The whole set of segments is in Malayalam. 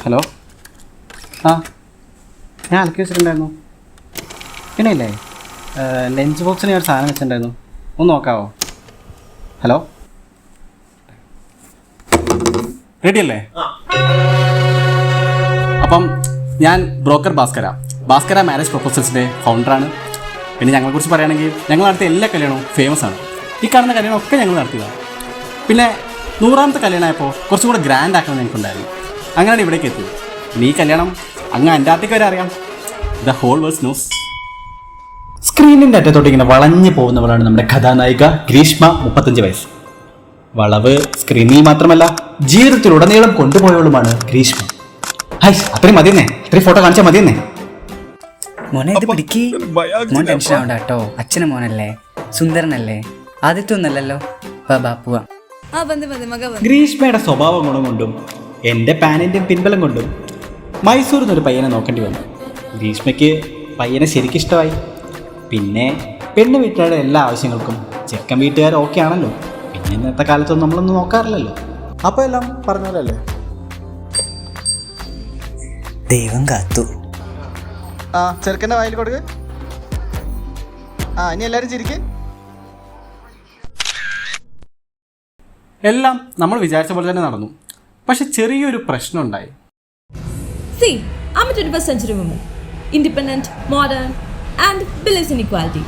ഹലോ. ആ ഞാൻ അലക്കി വെച്ചിട്ടുണ്ടായിരുന്നു. പിന്നെ ഇല്ലേ ലഞ്ച് ബോക്സിന് ഞാൻ ഒരു സാധനം വെച്ചിട്ടുണ്ടായിരുന്നു, ഒന്ന് നോക്കാവോ? ഹലോ, റെഡി അല്ലേ? അപ്പം ഞാൻ ബ്രോക്കർ ഭാസ്കര മാരേജ് പ്രൊപ്പോസൽസിൻ്റെ ഫൗണ്ടറാണ്. പിന്നെ ഞങ്ങളെക്കുറിച്ച് പറയുകയാണെങ്കിൽ ഞങ്ങൾ നടത്തിയ എല്ലാ കല്യാണവും ഫേമസ് ആണ്. ഈ കാണുന്ന കല്യാണം ഒക്കെ ഞങ്ങൾ നടത്തിയതാണ്. പിന്നെ 100ാമത്തെ കല്യാണമായപ്പോൾ കുറച്ചും കൂടെ ഗ്രാൻഡ് ആക്കണം ഞങ്ങൾക്കുണ്ടായിരുന്നു. അങ്ങനെയാണ് ഇവിടേക്ക് എത്തിയത്. പിന്നെ ഈ കല്യാണം അങ്ങ് അന്റാർട്ടിക്ക വരെ അറിയാം. The whole world news. സ്ക്രീനിൻ്റെ അറ്റത്തോട്ട് ഇങ്ങനെ വളഞ്ഞു പോകുന്നവളാണ് നമ്മുടെ കഥാനായിക ഗ്രീഷ്മ, 35 വയസ്സ്. വളവ് സ്ക്രീനിൽ മാത്രമല്ല ജീവിതത്തിലുടനീളം കൊണ്ടുപോയവളുമാണ് ഗ്രീഷ്മ. അത്രയും മതിയെന്നേ, ഇത്രയും ഫോട്ടോ കാണിച്ചാൽ മതിയെന്നേ. മോനെ ഇത് പിടിക്ക്. മോൻ ടെൻഷൻ ആവണ്ട കേട്ടോ, അച്ഛനും മോനല്ലേ, സുന്ദരനല്ലേ, ആദ്യത്തെ ഒന്നല്ലല്ലോ. ബാ പോവാ. ഗ്രീഷ്മയുടെ സ്വഭാവം ഗുണം കൊണ്ടും എൻ്റെ പാനിൻ്റെ പിൻബലം കൊണ്ടും മൈസൂരിൽ നിന്നൊരു പയ്യനെ നോക്കേണ്ടി വന്നു. ഗ്രീഷ്മയ്ക്ക് പയ്യനെ ശരിക്കും ഇഷ്ടമായി. പിന്നെ പെണ്ണ് വീട്ടുകാരുടെ എല്ലാ ആവശ്യങ്ങൾക്കും ചെക്കൻ വീട്ടുകാർ ഓക്കെ ആണല്ലോ. പിന്നെ ഇന്നത്തെ കാലത്തൊന്നും നമ്മളൊന്നും നോക്കാറില്ലല്ലോ. അപ്പോൾ എല്ലാം പറഞ്ഞ പോലെ അല്ലേ? ദൈവം കാത്തു. ആ ചെറുക്കൻ്റെ വായിൽ കൊടുക്ക്. ഇനി എല്ലാവരും ചിരിക്ക്. എല്ലാം നമ്മൾ വിചാരിച്ച പോലെ തന്നെ നടന്നു. പക്ഷെ ചെറിയൊരു പ്രശ്നം ഉണ്ടായി. See, I'm a 21st century woman. Independent, modern and believes in equality.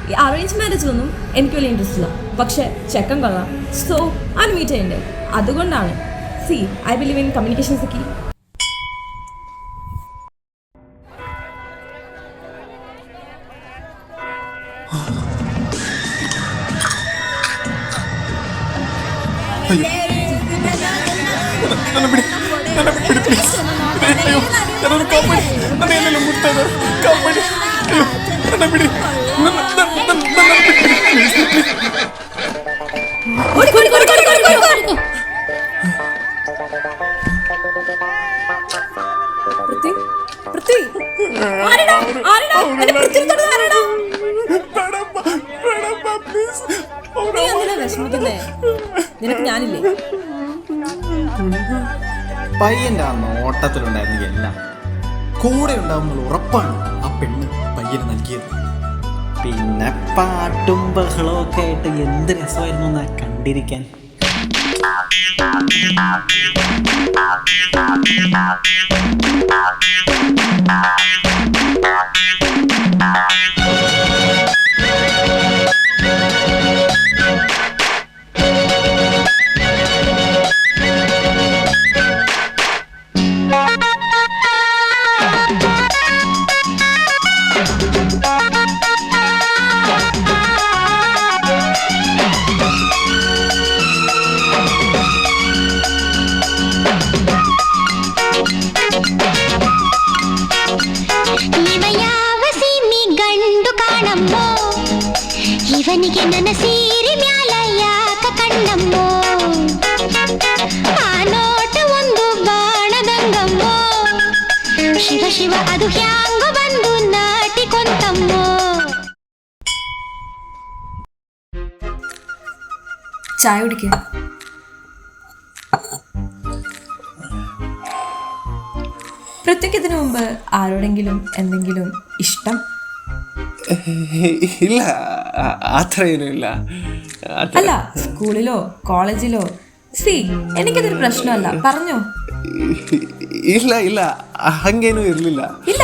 ഈ അറേഞ്ച് മാരേജിലൊന്നും എനിക്ക് വലിയ ഇൻട്രസ്റ്റ് ഇല്ല. പക്ഷെ ചെക്കൻ കൊള്ളാം. സോ അത് മീറ്റ് ചെയ്യണ്ടേ. അതുകൊണ്ടാണ്. See, I believe in communication is the key. നിനക്ക് ഞാനില്ലേ? പയ്യൻ്റെ ആ നോട്ടത്തിലുണ്ടായിരുന്ന എല്ലാം കൂടെ ഉണ്ടാവുന്നുള്ള ഉറപ്പാണ് ആ പെണ്ണ് പയ്യന് നൽകിയത്. പിന്നെ പാട്ടും ബഹളവും ഒക്കെ ആയിട്ട് എന്ത് രസമായിരുന്നു എന്നാ കണ്ടിരിക്കാൻ. ಇವನಿಗೆ ನನ್ನ ಸೀರೆ ಮ್ಯಾಲ ಯಾಕ ಕಣ್ಣಮ್ಮೋ, ಆ ನೋಟ ಒಂದು ಬಾಣದಂಗಮ್ಮೋ, ಶಿವ ಶಿವ ಅದು ಹ್ಯಾಂಗ ಬಂದು ನಾಟಿಕೊಂತಮ್ಮೋ. ചായ കുടിക്കുക. പ്രത്യേക ഇതിനു മുമ്പ് ആരോടെങ്കിലും എന്തെങ്കിലും ഇഷ്ടം? ഇല്ല, അത്രയൊന്നും ഇല്ല. അല്ല, സ്കൂളിലോ കോളേജിലോ? എനിക്കതൊരു പ്രശ്നമല്ല, പറഞ്ഞോ. ഇല്ല ഇല്ല, ಹಂಗೇನೂ ಇರಲಿಲ್ಲ. ഇല്ല,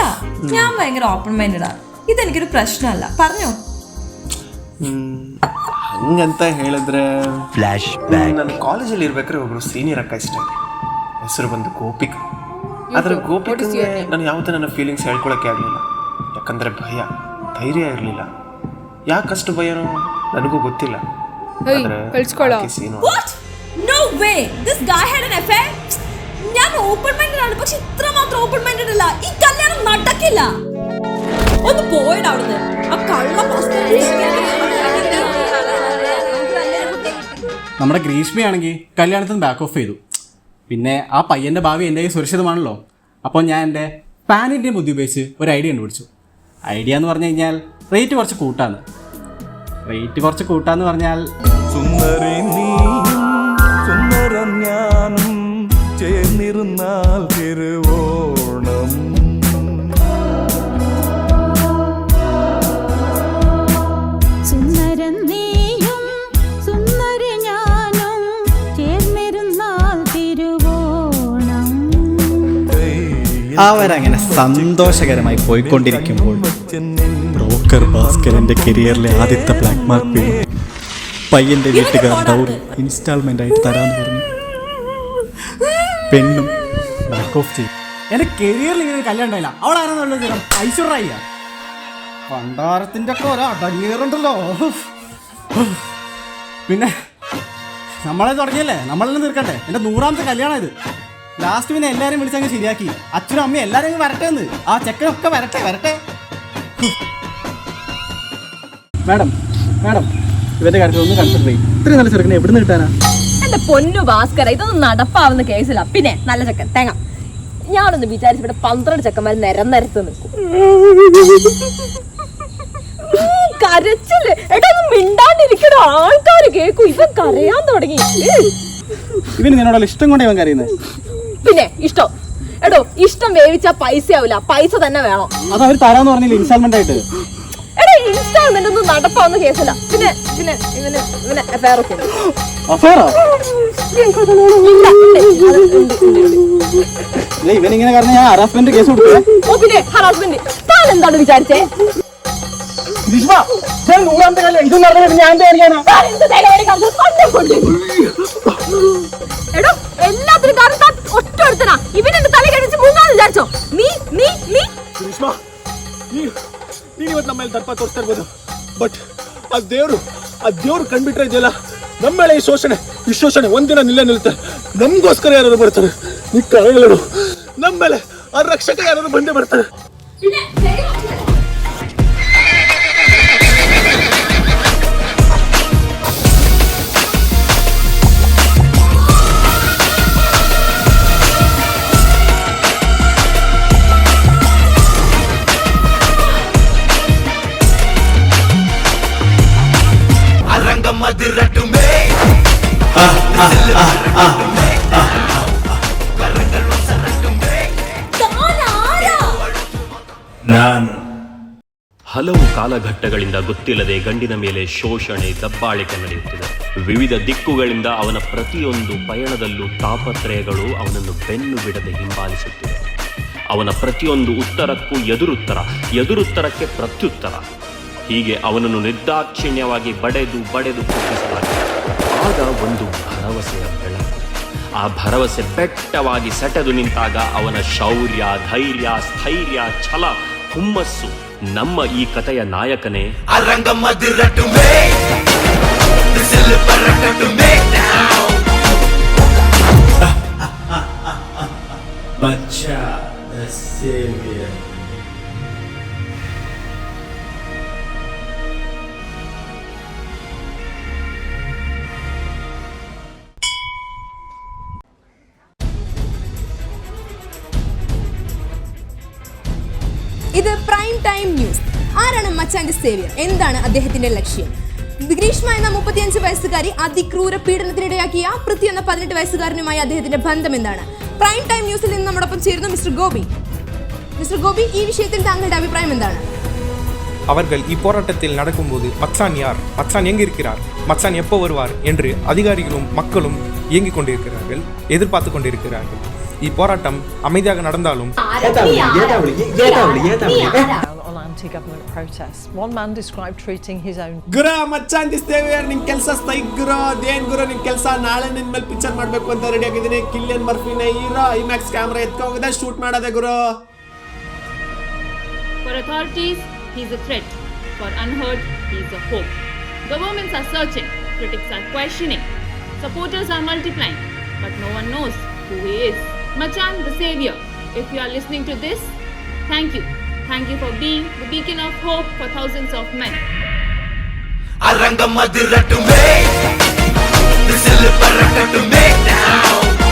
ഞാൻ ഭയങ്കര ഓപ്പൺ മൈൻഡഡാ. ഇതെനിക്കൊരു പ്രശ്നമല്ല, പറഞ്ഞോ. ಹಂಗಂತ ಹೇಳಿದ್ರೆ ನಾನು ಕಾಲೇಜಲ್ಲಿ ಇರ್ಬೇಕಾದ್ರೆ ಒಬ್ರು ಸೀನಿಯರ್ ಅಕ್ಕ ಇಷ್ಟ, ಹೆಸರು ಬಂದು ಗೋಪಿಕ್. ಆದರೆ ಗೋಪಿಕ್ಗೆ ನಾನು ಯಾವತ್ತೂ ನನ್ನ ಫೀಲಿಂಗ್ಸ್ ಹೇಳ್ಕೊಳಕ್ಕೆ ಆಗಲಿಲ್ಲ. ಯಾಕಂದರೆ ಭಯ, ಧೈರ್ಯ ಇರಲಿಲ್ಲ. ಯಾಕಷ್ಟು ಭಯನೋ ನನಗೂ ಗೊತ್ತಿಲ್ಲ. ഞാൻ ഓപ്പൺ മൈൻഡഡ് ആണ്, പക്ഷെ ഇത്ര മാത്രം ഓപ്പൺ മൈൻഡഡ് അല്ല. ഈ കല്യാണം നടക്കില്ല. ഒന്ന് പോയിട അവിടുന്ന്. ആ കള്ള നമ്മുടെ ഗ്രീഷ്മയാണെങ്കിൽ കല്യാണത്തിന് ബാക്ക് ഓഫ് ചെയ്തു. പിന്നെ ആ പയ്യൻ്റെ ഭാവി എൻ്റെ സുരക്ഷിതമാണല്ലോ. അപ്പോൾ ഞാൻ എൻ്റെ പാൻ ഇന്ത്യ ബുദ്ധി ഉപയോഗിച്ച് ഒരു ഐഡിയ കണ്ടുപിടിച്ചു. ഐഡിയ എന്ന് പറഞ്ഞു കഴിഞ്ഞാൽ റേറ്റ് കുറച്ച് കൂട്ടാന്ന് പറഞ്ഞാൽ സുന്ദരി നീയും സുന്ദരൻ ഞാനും ചേർന്നിരുന്നാൽ അവരങ്ങനെ സന്തോഷകരമായി പോയിക്കൊണ്ടിരിക്കുമ്പോൾ ബ്രോക്കർ ഭാസ്കരന്റെ കരിയറിലെ ആദ്യത്തെ ബ്ലാക്ക് മാർക്ക് വീണു. പയ്യന്റെ വീട്ടുകാർ ഡൗറി ഇൻസ്റ്റാൾമെന്റ് ആയിട്ട് തരാന്ന് പറഞ്ഞു. പെണ്ണും ബാക്ക് ഓഫ് ചെയ്തു. എന്റെ കരിയറിൽ ഇങ്ങനെ ഒരു കല്യാണം ഉണ്ടായില്ല. അവളാണെന്നുള്ളത് ഐശ്വര്യ പണ്ടാരത്തിന്റെ ഒക്കെ ഓരോ അടങ്ങേറുണ്ടല്ലോ. പിന്നെ നമ്മളെ തുടങ്ങിയല്ലേ, നമ്മളെല്ലാം തീർക്കട്ടെ. എന്റെ 100ാമത്തെ കല്യാണം ഇത്. ലാസ്റ്റ് പിന്നെ എല്ലാരും വിളിച്ചങ്ങ് ശരിയാക്കി. അച്ഛനും അമ്മയും എല്ലാരും വരട്ടെ എന്ന്. ആ ചെക്കനൊക്കെ വരട്ടെ. മാഡം ഇവന്റെ കാര്യത്തിൽ ഒന്ന് കൺസിഡർ ചെയ്യും. ഇത്രയും നല്ല ചെറുക്കനെ എവിടെ നിന്ന് കിട്ടാനാ? എന്റെ പൊന്നു ഭാസ്കര, ഇതൊന്നും നടപ്പാവുന്ന കേസില്ല. പിന്നെ നല്ല ചെക്കൻ തേങ്ങ. ഞാനൊന്ന് വിചാരിച്ചു ഇവിടെ 12 ചെക്കന്മാർ നിരത്ത് നിൽക്കും. കരച്ചില്ലേ എടാ, ഒന്ന് മിണ്ടാണ്ടിരിക്കണോ, ആൾക്കാര് കേൾക്കും. ഇവൻ കരയാൻ തുടങ്ങി. ഇവന് നിന്നോടുള്ള ഇഷ്ടം കൊണ്ടേ ഇവൻ കരയുന്നത്. പിന്നെ ഇഷ്ടം എടോ, ഇഷ്ടം വേവിച്ചാ പൈസ ആവില്ല, പൈസ തന്നെ വേണം. അത് അവർ തരാന്ന് പറഞ്ഞില്ല ഇൻസ്റ്റാൾമെന്റ് ആയിട്ട്. എടാ, ഇൻസ്റ്റാൾമെന്റ് ഒന്നും നടപ്പാവുന്ന കേസില്ല. പിന്നെ ഇവന് അഫയർ ഒക്കെ ഉണ്ട്. അഫയറോ? ഇവനിങ്ങനെ കാരണം ഞാൻ ഹറാസ്മെന്റ് കേസ് കൊടുത്തേ. ഓ പിന്നെ ഹറാസ്മെന്റ്. താൻ എന്താണ് വിചാരിച്ചേ? എടോ, എല്ലാത്തിനും കാരണം താൻ ഒറ്റ ഒരുത്തനാ. ഇവൻ എന്റെ തല കടിച്ച് മുങ്ങാന്ന് വിചാരിച്ചോ? നീ ಇವತ್ತು ನಮ್ಮ ಮೇಲೆ ದರ್ಪ ತೋರಿಸ್ತಾ ಇರ್ಬೋದು, ಬಟ್ ಆ ದೇವ್ರು ಕಂಡ್ಬಿಟ್ರೆ ಇದೆಯಲ್ಲ, ನಮ್ಮ ಮೇಲೆ ಈ ಶೋಷಣೆ ಒಂದಿನ ನಿಲ್ಲುತ್ತೆ. ನಮಗೋಸ್ಕರ ಯಾರು ಬರ್ತಾರೆ, ಈ ಕಳೆಗಳು ನಮ್ಮ ಮೇಲೆ ಆ ರಕ್ಷಕ ಯಾರು ಬಂದೇ ಬರ್ತಾರೆ. ಹಲವು ಕಾಲಘಟ್ಟಗಳಿಂದ ಗೊತ್ತಿಲ್ಲದೆ ಗಂಡಿನ ಮೇಲೆ ಶೋಷಣೆ, ದಬ್ಬಾಳಿಕೆ ನಡೆಯುತ್ತಿದೆ. ವಿವಿಧ ದಿಕ್ಕುಗಳಿಂದ ಅವನ ಪ್ರತಿಯೊಂದು ಪಯಣದಲ್ಲೂ ತಾಪತ್ರಯಗಳು ಅವನನ್ನು ಬೆನ್ನು ಬಿಡದೆ ಹಿಂಬಾಲಿಸುತ್ತಿದೆ. ಅವನ ಪ್ರತಿಯೊಂದು ಉತ್ತರಕ್ಕೂ ಎದುರುತ್ತರಕ್ಕೆ ಪ್ರತ್ಯುತ್ತರ. ಹೀಗೆ ಅವನನ್ನು ನಿರ್ದಾಕ್ಷಿಣ್ಯವಾಗಿ ಬಡೆದು ಕುಗ್ಗಿಸಲಾಗಿದೆ. ಆಗ ಒಂದು ಭರವಸೆಯ ಬೆಳಕು. ಆ ಭರವಸೆ ಬೆಟ್ಟವಾಗಿ ಸೆಟೆದು ನಿಂತಾಗ ಅವನ ಶೌರ್ಯ, ಧೈರ್ಯ, ಸ್ಥೈರ್ಯ, ಛಲ, ಹುಮ್ಮಸ್ಸು. ನಮ್ಮ ಈ ಕಥೆಯ ನಾಯಕನೇ ഇത് പ്രൈം ടൈം ന്യൂസ്. ആരാണ് മച്ചാന്റെ സേവിയർ? എന്താണ് അദ്ദേഹത്തിന്റെ ലക്ഷ്യം? ഗ്രീഷ്മ എന്ന 35 വയസ്സുകാരി അതിക്രൂര പീഡനത്തിനിടയാക്കിയ പൃഥ്വി എന്ന 18 വയസ്സുകാരനുമായി അദ്ദേഹത്തിന്റെ ബന്ധം എന്താണ്? പ്രൈം ടൈം ന്യൂസിൽ നിന്ന് നമ്മോടൊപ്പം ചേരുന്നു മിസ്റ്റർ ഗോപി. മിസ്റ്റർ ഗോപി, ഈ വിഷയത്തിൽ താങ്കളുടെ അഭിപ്രായം എന്താണ്? அவர்கள் இப்போராட்டத்தில் நடக்கும்போது மச்சான் யார், மச்சான் எங்கே இருக்கிறார், மச்சான் எப்போ வருவார் என்று அதிகாரிகளும் மக்களும் இயங்கிக் கொண்டிருக்கிறார்கள், எதிர்பார்த்து கொண்டிருக்கிறார்கள். இப்போராட்டம் அமைதியாக நடந்தாலும் on anti-government protests. One man described treating his own ಗುರ ಮಚ್ಚಾನ್ ದಿಸ್ತೇವಿಯರ್, ನಿನ್ ಕೆಲಸ ಸ್ಥೈಕ್ ಗುರು. ಅದೇನ್ ಗುರು ನಿನ್ ಕೆಲಸ? ನಾಳೆ ನಿನ್ ಮೇಲೆ ಪಿಕ್ಚರ್ ಮಾಡ್ಬೇಕು ಅಂತ ರೆಡಿ ಆಗಿದ್ದೀನಿ. ಕಿಲಿಯನ್ ಮರ್ಫಿನ ಹೀರೋ ಐಮ್ಯಾಕ್ಸ್ ಕ್ಯಾಮ್ರಾ ಎತ್ಕೋಗಿದೆ, ಶೂಟ್ ಮಾಡೋದೆ ಗುರು. For authorities, he is a threat. For unheard, he is a hope. Governments are searching, critics are questioning, supporters are multiplying, but no one knows who he is. Machan the Savior, if you are listening to this, thank you. Thank you for being the beacon of hope for thousands of men. Arangam adiratume, this is the parakatume now.